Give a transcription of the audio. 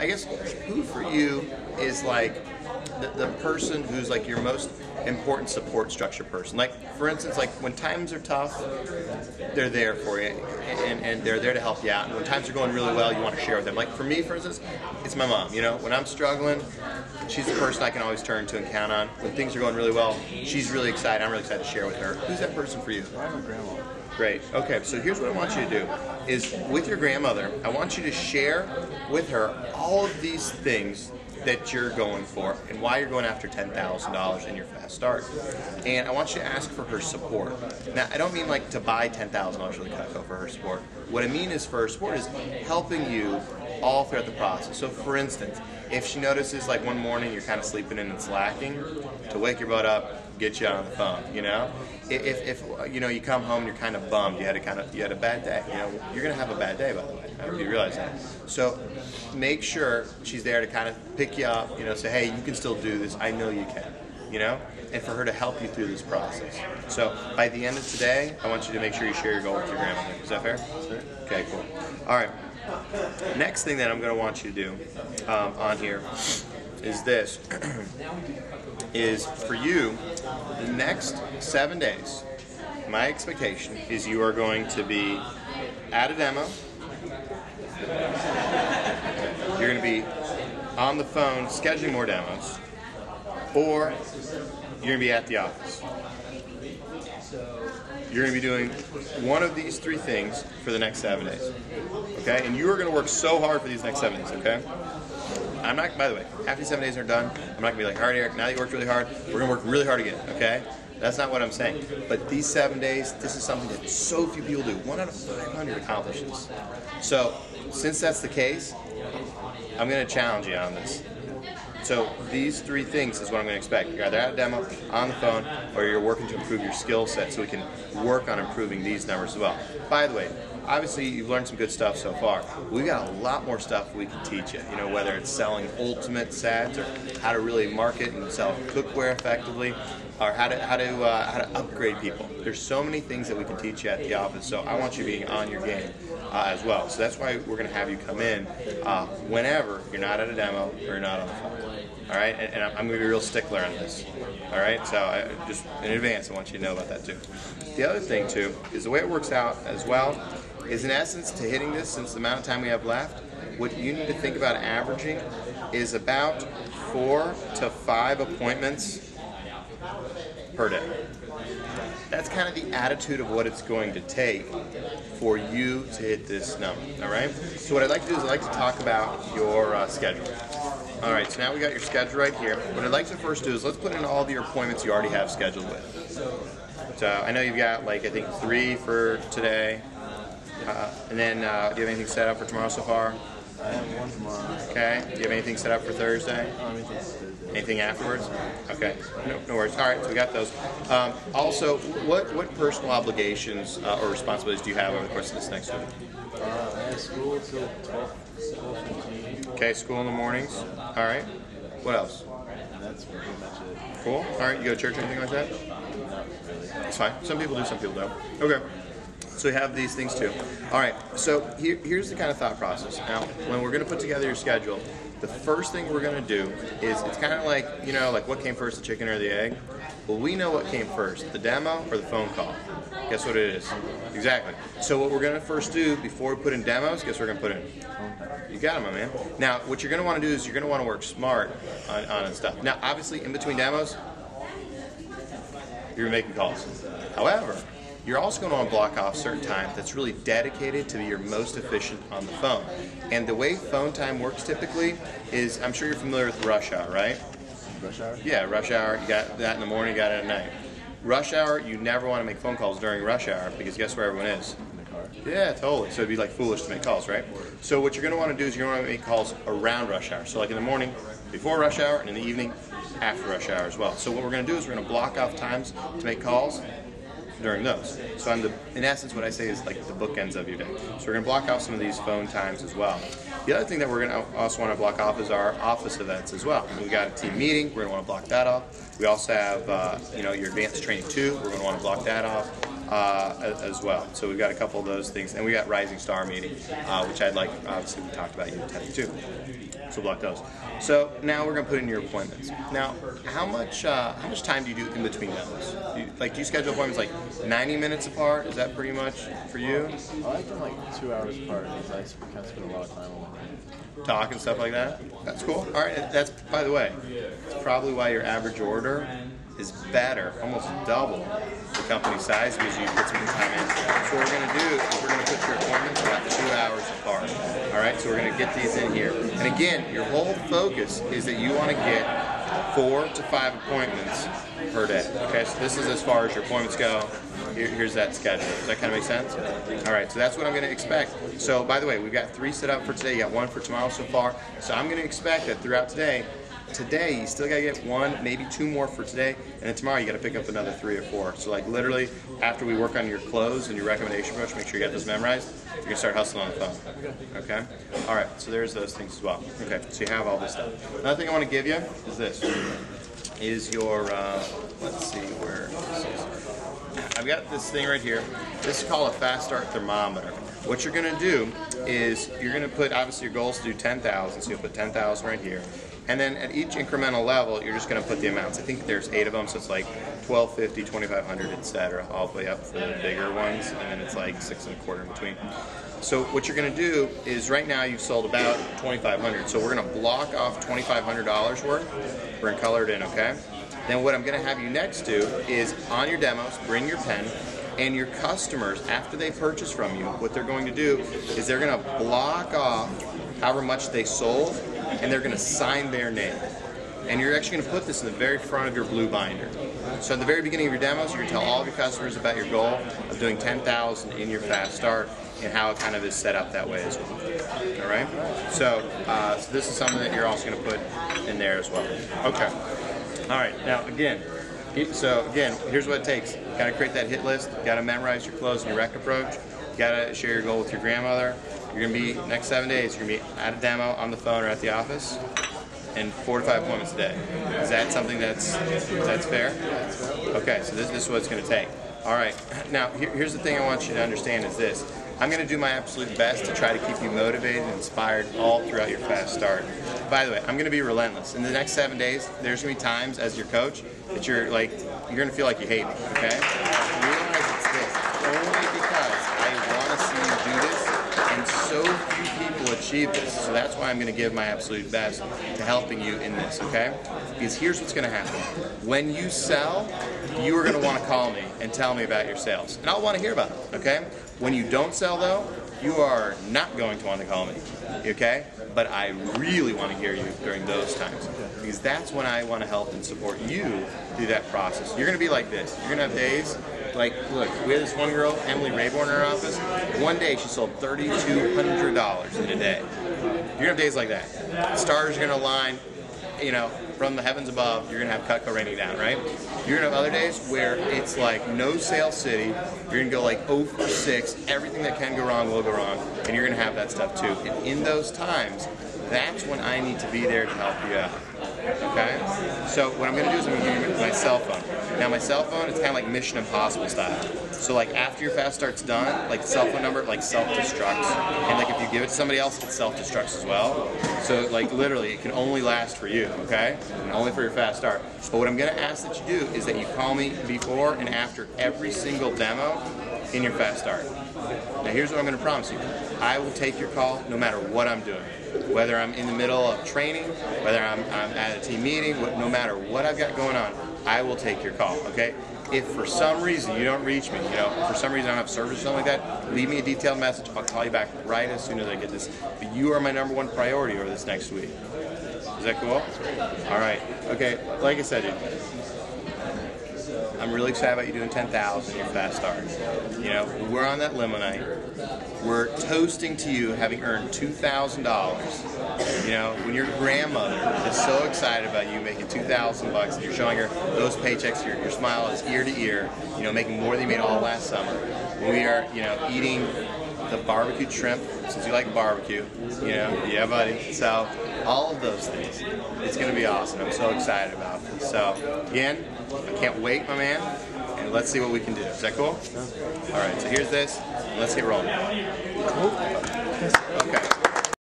I guess who for you is like the person who's like your most important support structure person? Like, for instance, like when times are tough, they're there for you, and they're there to help you out. And when times are going really well, you want to share with them. Like for me, for instance, it's my mom. You know, when I'm struggling, she's the person I can always turn to and count on. When things are going really well, she's really excited. I'm really excited to share with her. Who's that person for you? My grandma. Great. Okay, so here's what I want you to do, is with your grandmother, I want you to share with her all of these things that you're going for and why you're going after $10,000 in your fast start. And I want you to ask for her support. Now, I don't mean like to buy $10,000 worth of Cutco for her support. What I mean is for her support is helping you all throughout the process. So for instance, if she notices like one morning you're kind of sleeping in and slacking, to wake your butt up, get you on the phone, you know? If you know, you come home and you're kind of bummed, you had a bad day, you know, you're gonna have a bad day, by the way. I hope you realize that. So make sure she's there to kind of pick you up, you know, say, hey, you can still do this, I know you can, you know? And for her to help you through this process. So by the end of today, I want you to make sure you share your goal with your grandmother. Is that fair? Sure. Okay, cool. All right. Next thing that I'm going to want you to do on here is this. Is for you, the next 7 days, my expectation is you are going to be at a demo. You're going to be on the phone scheduling more demos, or you're going to be at the office. You're going to be doing one of these three things for the next 7 days. Okay? And you are going to work so hard for these next 7 days, okay? I'm not, by the way, after these 7 days are done, I'm not going to be like, all right, Eric, now that you worked really hard, we're going to work really hard again, okay? That's not what I'm saying. But these 7 days, this is something that so few people do. 1 out of 500 accomplishes. So, since that's the case, I'm going to challenge you on this. So these three things is what I'm going to expect. You're either at a demo, on the phone, or you're working to improve your skill set so we can work on improving these numbers as well. By the way, obviously you've learned some good stuff so far. We've got a lot more stuff we can teach you. You know, whether it's selling ultimate sets or how to really market and sell cookware effectively, or how to upgrade people. There's so many things that we can teach you at the office. So I want you being on your game as well. So that's why we're going to have you come in whenever you're not at a demo or you're not on the phone. All right, and I'm going to be a real stickler on this. All right, so just in advance, I want you to know about that too. The other thing too is the way it works out as well is, in essence, to hitting this, since the amount of time we have left, what you need to think about averaging is about 4 to 5 appointments per day. That's kind of the attitude of what it's going to take for you to hit this number, all right? So what I'd like to do is I'd like to talk about your schedule. All right, so now we got your schedule right here. What I'd like to first do is let's put in all of your appointments you already have scheduled with. So I know you've got, like, I think 3 for today. And then, do you have anything set up for tomorrow so far? I have 1 tomorrow. Okay. Do you have anything set up for Thursday? Anything afterwards? Okay. No worries. All right, so we got those. Also, what personal obligations or responsibilities do you have over the course of this next week? I have school till 12:15. Okay, school in the mornings. All right. What else? That's pretty much it. Cool. All right, you go to church or anything like that? Not really. That's fine. Some people do, some people don't. Okay. So you have these things too. All right, so here's the kind of thought process. Now, when we're going to put together your schedule, the first thing we're going to do is, it's kind of like, you know, like what came first, the chicken or the egg? Well, we know what came first, the demo or the phone call. Guess what it is? Exactly. So what we're going to first do before we put in demos, guess what we're going to put in? You got it, my man. Now, what you're going to want to do is you're going to want to work smart on stuff. Now, obviously, in between demos, you're making calls. However, you're also going to want to block off certain time that's really dedicated to be your most efficient on the phone. And the way phone time works typically is, I'm sure you're familiar with rush hour, right? Rush hour? Yeah, rush hour. You got that in the morning, you got it at night. Rush hour, you never want to make phone calls during rush hour because guess where everyone is? In the car. Yeah, totally. So it'd be like foolish to make calls, right? So what you're going to want to do is you're going to want to make calls around rush hour. So like in the morning, before rush hour, and in the evening, after rush hour as well. So what we're going to do is we're going to block off times to make calls during those. So in essence, what I say is like the bookends of your day. So we're going to block off some of these phone times as well. The other thing that we're going to also want to block off is our office events as well. We got a team meeting. We're going to want to block that off. We also have, you know, your advanced training 2. We're going to want to block that off. as well. So we've got a couple of those things, and we got Rising Star meeting, which I'd like. Obviously, we talked about you attending too. So block those. So now we're going to put in your appointments. Now, how much time do you do in between those? Do you schedule appointments like 90 minutes apart? Is that pretty much for you? I like them like 2 hours apart because I kind of spend a lot of time on them. Talk and stuff like that? That's cool. All right, that's, by the way, it's probably why your average order is better, almost double the company size, because you put some time in. So what we're going to do is we're going to put your appointments about 2 hours apart. All right, so we're going to get these in here. And again, your whole focus is that you want to get 4 to 5 appointments per day. Okay, so this is as far as your appointments go. Here's that schedule. Does that kind of make sense? All right, so that's what I'm going to expect. So, by the way, we've got 3 set up for today. You got 1 for tomorrow so far. So I'm going to expect that throughout today, you still got to get 1, maybe 2 more for today, and then tomorrow you got to pick up another 3 or 4. So like literally, after we work on your close and your recommendation approach, make sure you get those memorized. You can start hustling on the phone. Okay? All right, so there's those things as well. Okay, so you have all this stuff. Another thing I want to give you is this. Is your, let's see where this is. I've got this thing right here. This is called a fast start thermometer. What you're going to do is you're going to put, obviously your goal is to do 10,000, so you'll put 10,000 right here. And then at each incremental level, you're just going to put the amounts. I think there's 8 of them, so it's like 1250, 2500, etc., all the way up for the bigger ones, and then it's like 6 1/4 in between. So what you're going to do is right now you've sold about 2,500. So we're going to block off $2,500 worth. We're going to color it in, okay? Then what I'm going to have you next do is on your demos, bring your pen, and your customers, after they purchase from you, what they're going to do is they're going to block off however much they sold, and they're going to sign their name. And you're actually going to put this in the very front of your blue binder. So at the very beginning of your demos, you're going to tell all of your customers about your goal of doing 10,000 in your fast start and how it kind of is set up that way as well. All right? So this is something that you're also going to put in there as well. Okay. All right. Now, again, here's what it takes. Got to create that hit list. Got to memorize your close and your rec approach. Got to share your goal with your grandmother. You're going to be, next 7 days, you're going to be at a demo, on the phone, or at the office, and 4 to 5 appointments a day. Is that something that's fair? Okay, so this is what it's going to take. All right, now here's the thing I want you to understand is this. I'm going to do my absolute best to try to keep you motivated and inspired all throughout your fast start. By the way, I'm going to be relentless. In the next 7 days, there's going to be times as your coach that you're going to feel like you hate me, okay? Realize it's this. Only because I want to see you do this, and so few people achieve this. So that's why I'm going to give my absolute best to helping you in this, okay? Because here's what's going to happen. When you sell, you are going to want to call me and tell me about your sales. And I'll want to hear about it, okay? When you don't sell, though, you are not going to want to call me, okay? But I really want to hear you during those times, because that's when I want to help and support you through that process. You're going to be like this. You're going to have days like, look, we had this one girl, Emily Rayborn, in our office. One day she sold $3,200 in a day. You're going to have days like that. Stars are going to align, from the heavens above. You're going to have Cutco raining down, right? You're going to have other days where it's like no sales city. You're going to go like 0 for 6. Everything that can go wrong will go wrong. And you're going to have that stuff too. And in those times, that's when I need to be there to help you out. Okay? So what I'm going to do is I'm going to give you my cell phone. Now my cell phone, it's kind of like Mission Impossible style. So like after your fast start's done, like the cell phone number like self-destructs. And like if you give it to somebody else, it self-destructs as well. So like literally it can only last for you, okay? And only for your fast start. But what I'm going to ask that you do is that you call me before and after every single demo in your fast start. Now here's what I'm going to promise you. I will take your call no matter what I'm doing. Whether I'm in the middle of training, whether I'm at a team meeting, no matter what I've got going on, I will take your call, okay? If for some reason you don't reach me, for some reason I don't have service or something like that, leave me a detailed message. I'll call you back right as soon as I get this. But you are my #1 priority over this next week. Is that cool? All right. Okay, like I said, dude, I'm really excited about you doing 10,000 in your fast start. We're on that limo night. We're toasting to you having earned $2,000. When your grandmother is so excited about you making $2,000 and you're showing her those paychecks, your smile is ear to ear, making more than you made all last summer. When we are, eating the barbecued shrimp, since you like barbecue, yeah, buddy. So all of those things, it's going to be awesome. I'm so excited about this. So again, I can't wait, my man. And let's see what we can do. Is that cool? All right, so here's this. Let's get rolling. Okay.